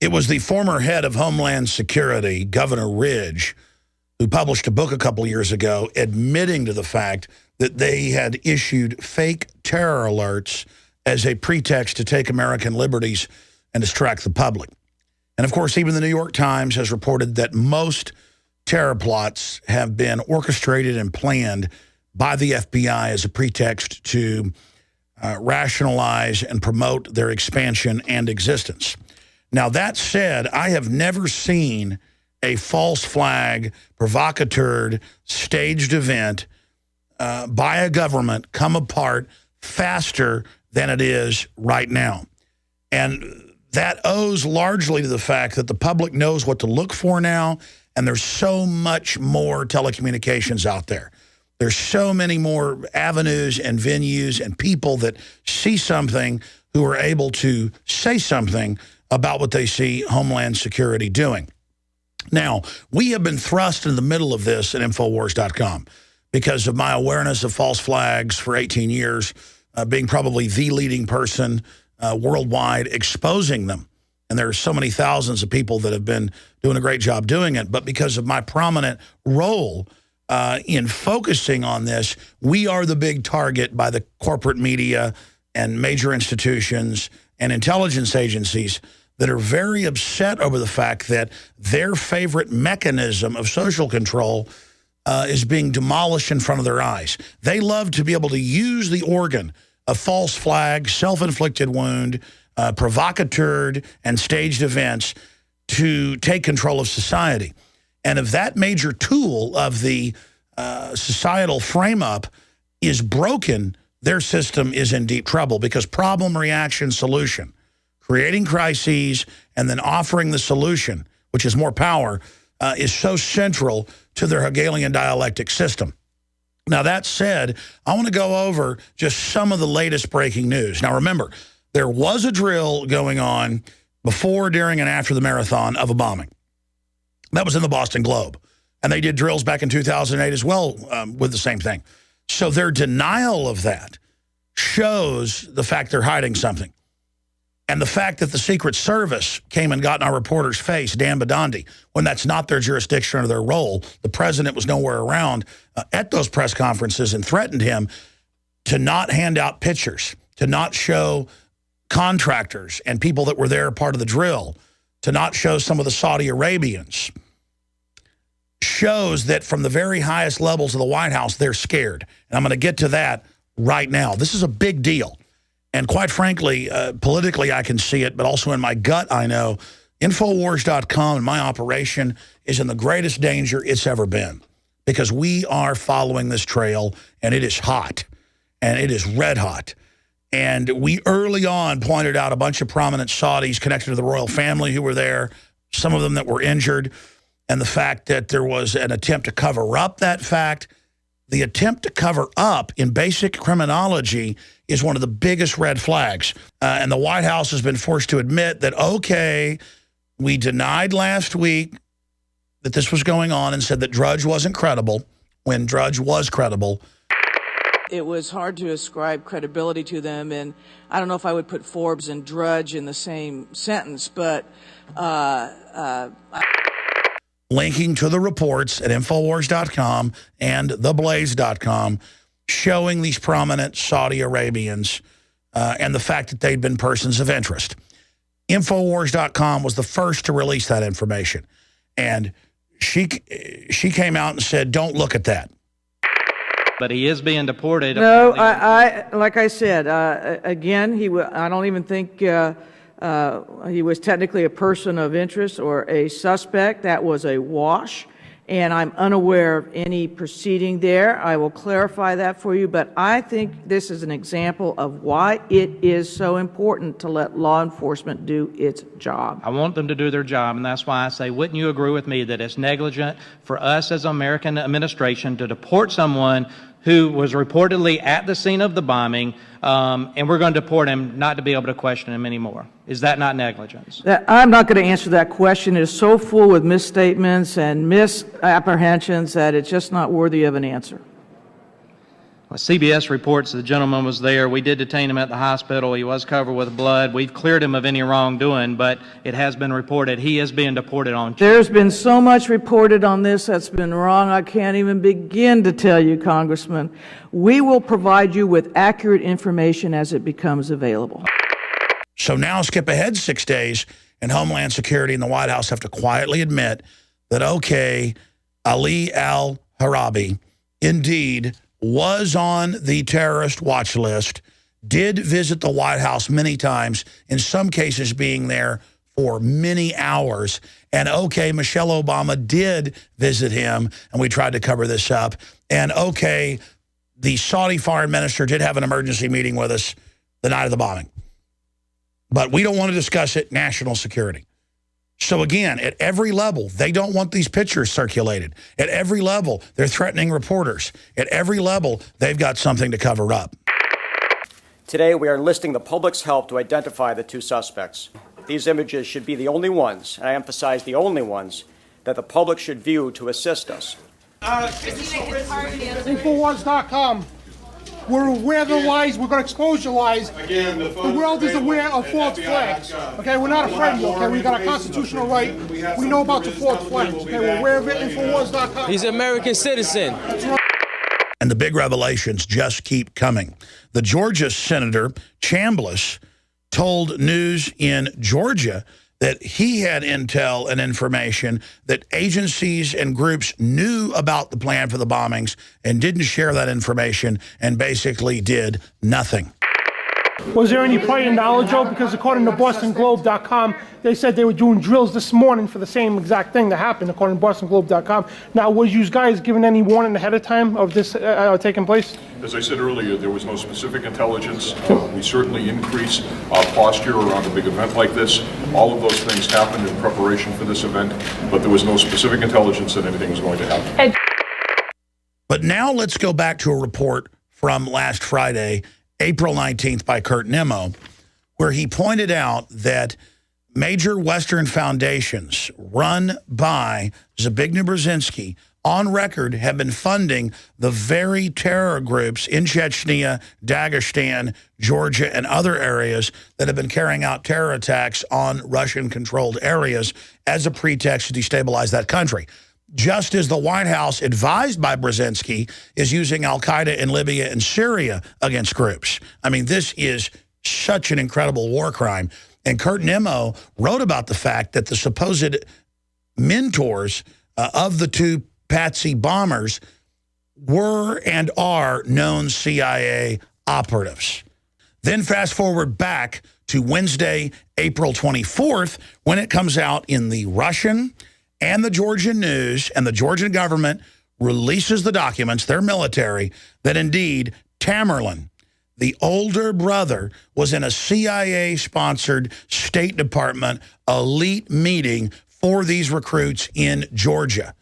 It was the former head of Homeland Security, Governor Ridge, who published a book a couple years ago admitting to the fact that they had issued fake terror alerts as a pretext to take American liberties and distract the public. And, of course, even the New York Times has reported that most terror plots have been orchestrated and planned by the FBI as a pretext to rationalize and promote their expansion and existence. Now, that said, I have never seen a false flag, provocateur, staged event by a government come apart faster than it is right now. And that owes largely to the fact that the public knows what to look for now, and there's so much more telecommunications out there. There's so many more avenues and venues and people that see something who are able to say something about what they see Homeland Security doing. Now, we have been thrust in the middle of this at Infowars.com because of my awareness of false flags for 18 years, being probably the leading person worldwide exposing them. And there are so many thousands of people that have been doing a great job doing it. But because of my prominent role in focusing on this, we are the big target by the corporate media and major institutions and intelligence agencies that are very upset over the fact that their favorite mechanism of social control is being demolished in front of their eyes. They love to be able to use the organ of false flag, self-inflicted wound, provocateur, and staged events to take control of society. And if that major tool of the societal frame-up is broken, their system is in deep trouble because problem, reaction, solution, creating crises and then offering the solution, which is more power, is so central to their Hegelian dialectic system. Now, that said, I want to go over just some of the latest breaking news. Now, remember, there was a drill going on before, during, and after the marathon of a bombing. That was in the Boston Globe. And they did drills back in 2008 as well with the same thing. So their denial of that shows the fact they're hiding something. And the fact that the Secret Service came and got in our reporter's face, Dan Badandi, when that's not their jurisdiction or their role, the president was nowhere around at those press conferences and threatened him to not hand out pictures, to not show contractors and people that were there part of the drill, to not show some of the Saudi Arabians, shows that from the very highest levels of the White House, they're scared. And I'm going to get to that right now. This is a big deal. And quite frankly, politically, I can see it, but also in my gut, I know Infowars.com and my operation is in the greatest danger it's ever been because we are following this trail, and it is hot, and it is red hot. And we early on pointed out a bunch of prominent Saudis connected to the royal family who were there, some of them that were injured, and the fact that there was an attempt to cover up that fact. The attempt to cover up in basic criminology is one of the biggest red flags. And the White House has been forced to admit that, okay, we denied last week that this was going on and said that Drudge wasn't credible when Drudge was credible. It was hard to ascribe credibility to them, and I don't know if I would put Forbes and Drudge in the same sentence, but linking to the reports at Infowars.com and theblaze.com showing these prominent Saudi Arabians and the fact that they'd been persons of interest. Infowars.com was the first to release that information. And she came out and said, don't look at that. But he is being deported. No, like I said, again, I don't even think he was technically a person of interest or a suspect. That was a wash, and I'm unaware of any proceeding there. I will clarify that for you, but I think this is an example of why it is so important to let law enforcement do its job. I want them to do their job, and that's why I say, wouldn't you agree with me that it's negligent for us as American administration to deport someone who was reportedly at the scene of the bombing, and we're going to deport him not to be able to question him anymore? Is that not negligence? I'm not going to answer that question. It is so full with misstatements and misapprehensions that it's just not worthy of an answer. CBS reports the gentleman was there. We did detain him at the hospital. He was covered with blood. We've cleared him of any wrongdoing, but it has been reported he is being deported on. There's been so much reported on this that's been wrong, I can't even begin to tell you, Congressman. We will provide you with accurate information as it becomes available. So now skip ahead 6 days, and Homeland Security and the White House have to quietly admit that, okay, Ali al-Harabi indeed was on the terrorist watch list, did visit the White House many times, in some cases being there for many hours. And okay, Michelle Obama did visit him, and we tried to cover this up. And okay, the Saudi foreign minister did have an emergency meeting with us the night of the bombing. But we don't want to discuss it, national security. So again, at every level, they don't want these pictures circulated. At every level, they're threatening reporters. At every level, they've got something to cover up. Today, we are enlisting the public's help to identify the two suspects. These images should be the only ones, and I emphasize the only ones, that the public should view to assist us. Infowars.com. We're aware of the lies. We're going to expose your lies. Again, the world is aware of false flags. Okay, we're not afraid of you. Okay, we got a constitutional right. We know about the false flags. Okay, we're aware of it. Infowars.com. He's an American citizen. And the big revelations just keep coming. The Georgia Senator Chambliss told News in Georgia that he had intel and information that agencies and groups knew about the plan for the bombings and didn't share that information and basically did nothing. Was there any prior knowledge, Joe? Because according to BostonGlobe.com, they said they were doing drills this morning for the same exact thing that happened, according to BostonGlobe.com. Now, was you guys given any warning ahead of time of this taking place? As I said earlier, there was no specific intelligence. We certainly increase our posture around a big event like this. All of those things happened in preparation for this event, but there was no specific intelligence that anything was going to happen. But now let's go back to a report from last Friday, April 19th, by Kurt Nimmo, where he pointed out that major Western foundations run by Zbigniew Brzezinski on record have been funding the very terror groups in Chechnya, Dagestan, Georgia, and other areas that have been carrying out terror attacks on Russian-controlled areas as a pretext to destabilize that country. Just as the White House, advised by Brzezinski, is using al-Qaeda in Libya and Syria against groups. I mean, this is such an incredible war crime. And Kurt Nimmo wrote about the fact that the supposed mentors of the two Patsy bombers were and are known CIA operatives. Then fast forward back to Wednesday, April 24th, when it comes out in the Russian and the Georgian news, and the Georgian government releases the documents, their military, that indeed Tamerlan, the older brother, was in a CIA-sponsored State Department elite meeting for these recruits in Georgia.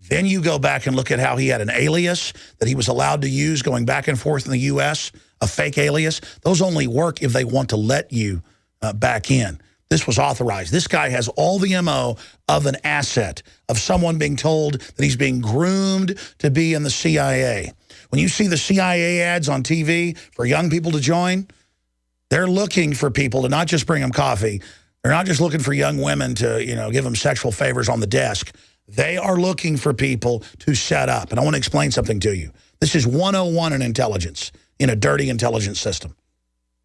Then you go back and look at how he had an alias that he was allowed to use going back and forth in the U.S., a fake alias. Those only work if they want to let you back in. This was authorized. This guy has all the MO of an asset, of someone being told that he's being groomed to be in the CIA. When you see the CIA ads on TV for young people to join, they're looking for people to not just bring them coffee. They're not just looking for young women to, give them sexual favors on the desk. They are looking for people to set up. And I want to explain something to you. This is 101 in intelligence, in a dirty intelligence system.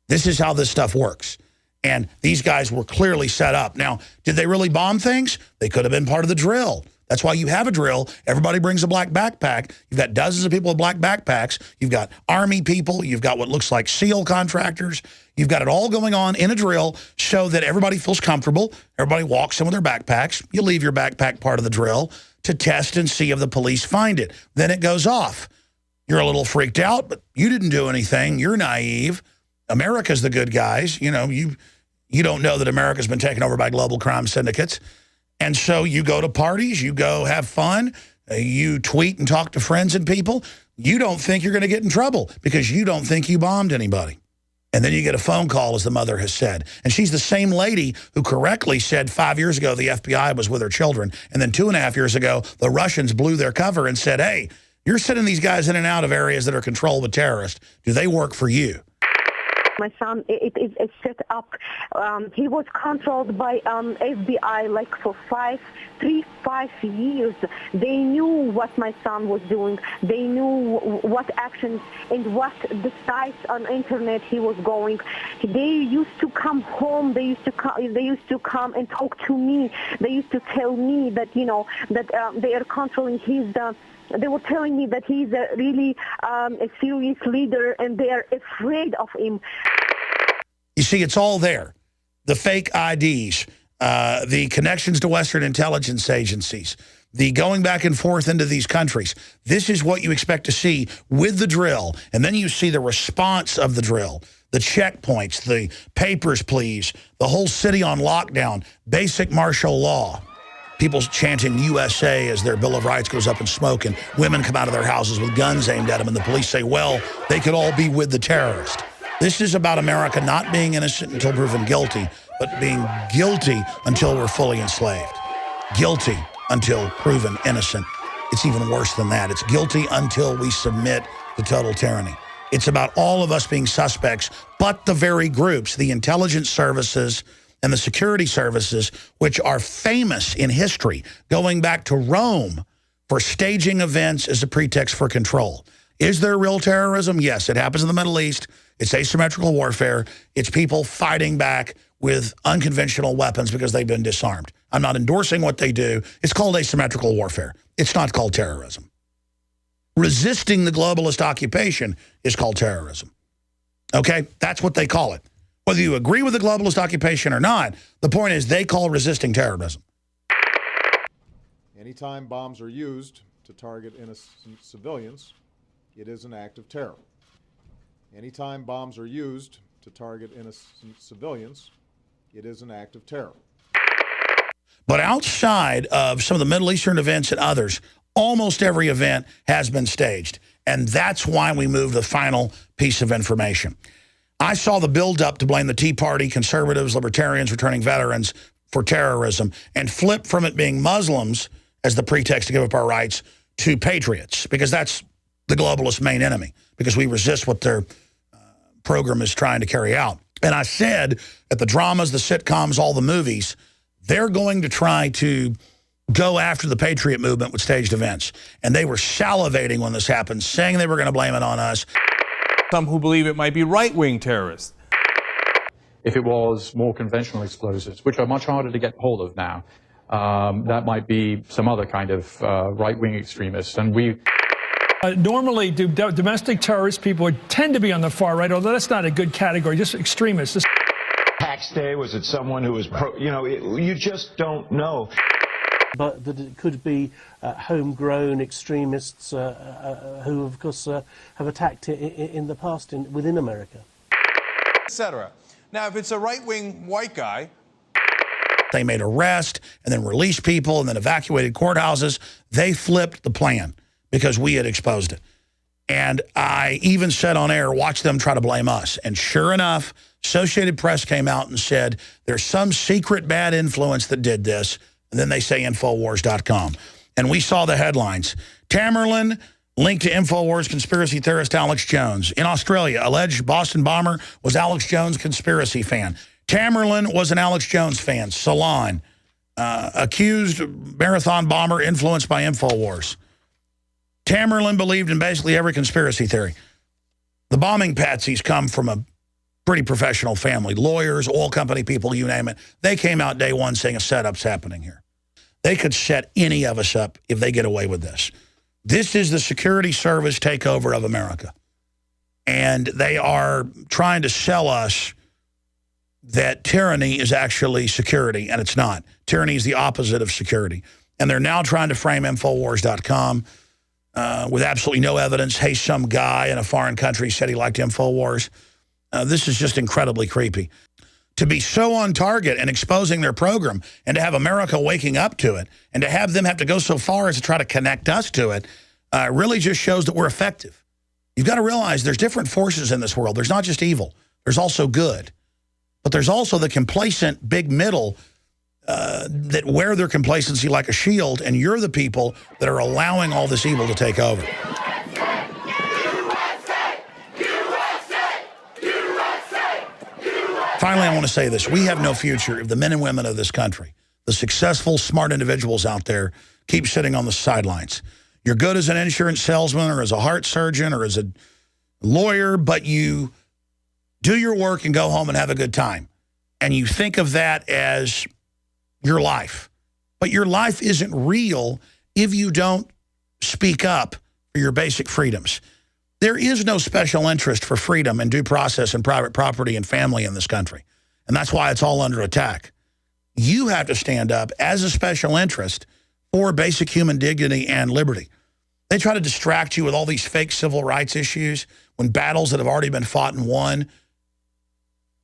This is how this stuff works. And these guys were clearly set up. Now, did they really bomb things? They could have been part of the drill. That's why you have a drill. Everybody brings a black backpack. You've got dozens of people with black backpacks. You've got Army people. You've got what looks like SEAL contractors. You've got it all going on in a drill so that everybody feels comfortable. Everybody walks in with their backpacks. You leave your backpack part of the drill to test and see if the police find it. Then it goes off. You're a little freaked out, but you didn't do anything. You're naive. America's the good guys. You don't know that America's been taken over by global crime syndicates. And so you go to parties, you go have fun, you tweet and talk to friends and people. You don't think you're going to get in trouble because you don't think you bombed anybody. And then you get a phone call, as the mother has said. And she's the same lady who correctly said 5 years ago the FBI was with her children. And then 2.5 years ago, the Russians blew their cover and said, hey, You're sending these guys in and out of areas that are controlled with terrorists. Do they work for you? My son, it set up. He was controlled by FBI like for 5 years. They knew what my son was doing. They knew what actions and what the sites on internet he was going. They used to come home. They used to come and talk to me. They used to tell me that that they are controlling his. They were telling me that he's a really a serious leader, and they are afraid of him. You see, it's all there. The fake IDs, the connections to Western intelligence agencies, the going back and forth into these countries. This is what you expect to see with the drill. And then you see the response of the drill, the checkpoints, the papers, please, the whole city on lockdown, basic martial law. People chanting USA as their Bill of Rights goes up in smoke, and women come out of their houses with guns aimed at them, and the police say, well, they could all be with the terrorist. This is about America not being innocent until proven guilty, but being guilty until we're fully enslaved. Guilty until proven innocent. It's even worse than that. It's guilty until we submit to total tyranny. It's about all of us being suspects, but the very groups, the intelligence services and the security services, which are famous in history, going back to Rome for staging events as a pretext for control. Is there real terrorism? Yes, it happens in the Middle East. It's asymmetrical warfare. It's people fighting back with unconventional weapons because they've been disarmed. I'm not endorsing what they do. It's called asymmetrical warfare. It's not called terrorism. Resisting the globalist occupation is called terrorism. Okay? That's what they call it. Whether you agree with the globalist occupation or not, the point is they call resisting terrorism. Anytime bombs are used to target innocent civilians, it is an act of terror. Anytime bombs are used to target innocent civilians, it is an act of terror. But outside of some of the Middle Eastern events and others, almost every event has been staged. And that's why we moved the final piece of information. I saw the buildup to blame the Tea Party, conservatives, libertarians, returning veterans for terrorism, and flip from it being Muslims as the pretext to give up our rights to patriots, because that's the globalist main enemy, because we resist what their program is trying to carry out. And I said that the dramas, the sitcoms, all the movies, they're going to try to go after the Patriot movement with staged events. And they were salivating when this happened, saying they were going to blame it on us. Some who believe it might be right-wing terrorists. If it was more conventional explosives, which are much harder to get hold of now, that might be some other kind of right-wing extremists. And we... Normally, domestic terrorist people tend to be on the far right, although that's not a good category, just extremists. Tax day, was it someone who was you just don't know. But that it could be homegrown extremists who, of course, have attacked in the past within America. Etc. Now, if it's a right-wing white guy... They made arrests and then released people and then evacuated courthouses. They flipped the plan because we had exposed it. And I even said on air, watch them try to blame us. And sure enough, Associated Press came out and said, there's some secret bad influence that did this. And then they say Infowars.com. And we saw the headlines. Tamerlan linked to Infowars conspiracy theorist Alex Jones. In Australia, alleged Boston bomber was Alex Jones conspiracy fan. Tamerlan was an Alex Jones fan. Salon. Accused marathon bomber influenced by Infowars. Tamerlan believed in basically every conspiracy theory. The bombing patsies come from a pretty professional family. Lawyers, oil company people, you name it. They came out day one saying a setup's happening here. They could set any of us up if they get away with this. This is the security service takeover of America. And they are trying to sell us that tyranny is actually security, and it's not. Tyranny is the opposite of security. And they're now trying to frame Infowars.com with absolutely no evidence. Hey, some guy in a foreign country said he liked Infowars. This is just incredibly creepy. To be so on target and exposing their program, and to have America waking up to it, and to have them have to go so far as to try to connect us to it, really just shows that we're effective. You've got to realize there's different forces in this world. There's not just evil. There's also good. But there's also the complacent big middle that wear their complacency like a shield, and you're the people that are allowing all this evil to take over. Finally, I want to say this. We have no future if the men and women of this country, the successful, smart individuals out there, keep sitting on the sidelines. You're good as an insurance salesman or as a heart surgeon or as a lawyer, but you do your work and go home and have a good time. And you think of that as your life. But your life isn't real if you don't speak up for your basic freedoms. There is no special interest for freedom and due process and private property and family in this country. And that's why it's all under attack. You have to stand up as a special interest for basic human dignity and liberty. They try to distract you with all these fake civil rights issues when battles that have already been fought and won,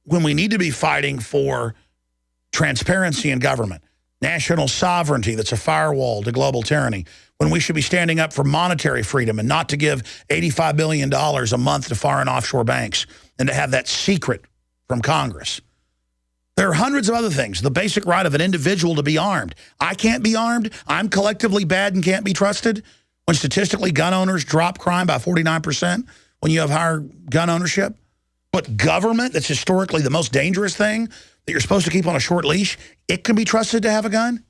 when we need to be fighting for transparency in government, national sovereignty that's a firewall to global tyranny, when we should be standing up for monetary freedom and not to give $85 billion a month to foreign offshore banks and to have that secret from Congress. There are hundreds of other things. The basic right of an individual to be armed. I can't be armed. I'm collectively bad and can't be trusted. When statistically gun owners drop crime by 49% when you have higher gun ownership. But government, that's historically the most dangerous thing that you're supposed to keep on a short leash, it can be trusted to have a gun?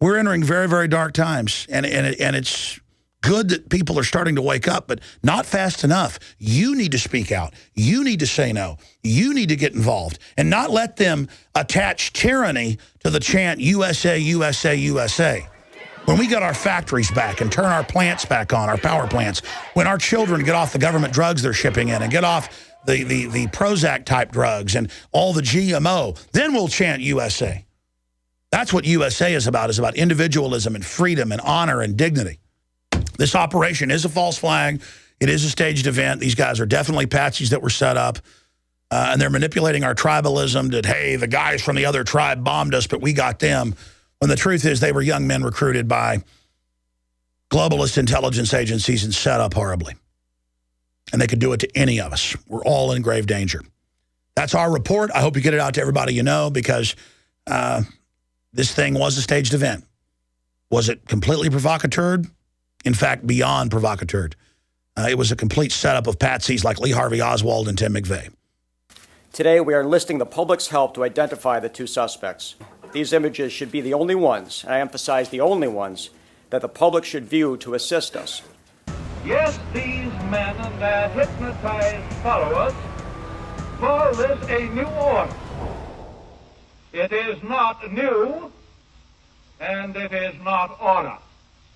We're entering very, very dark times, and it's good that people are starting to wake up, but not fast enough. You need to speak out. You need to say no. You need to get involved and not let them attach tyranny to the chant USA, USA, USA. When we get our factories back and turn our plants back on, our power plants, when our children get off the government drugs they're shipping in and get off the Prozac-type drugs and all the GMO, then we'll chant USA. That's what USA is about individualism and freedom and honor and dignity. This operation is a false flag. It is a staged event. These guys are definitely patsies that were set up. And they're manipulating our tribalism that, hey, the guys from the other tribe bombed us, but we got them. When the truth is they were young men recruited by globalist intelligence agencies and set up horribly. And they could do it to any of us. We're all in grave danger. That's our report. I hope you get it out to everybody you know, because this thing was a staged event. Was it completely provocateur? In fact, beyond provocateur. It was a complete setup of patsies like Lee Harvey Oswald and Tim McVeigh. Today, we are enlisting the public's help to identify the two suspects. These images should be the only ones, and I emphasize the only ones, that the public should view to assist us. Yes, these men and their hypnotized followers call this a new order. It is not new, and it is not order.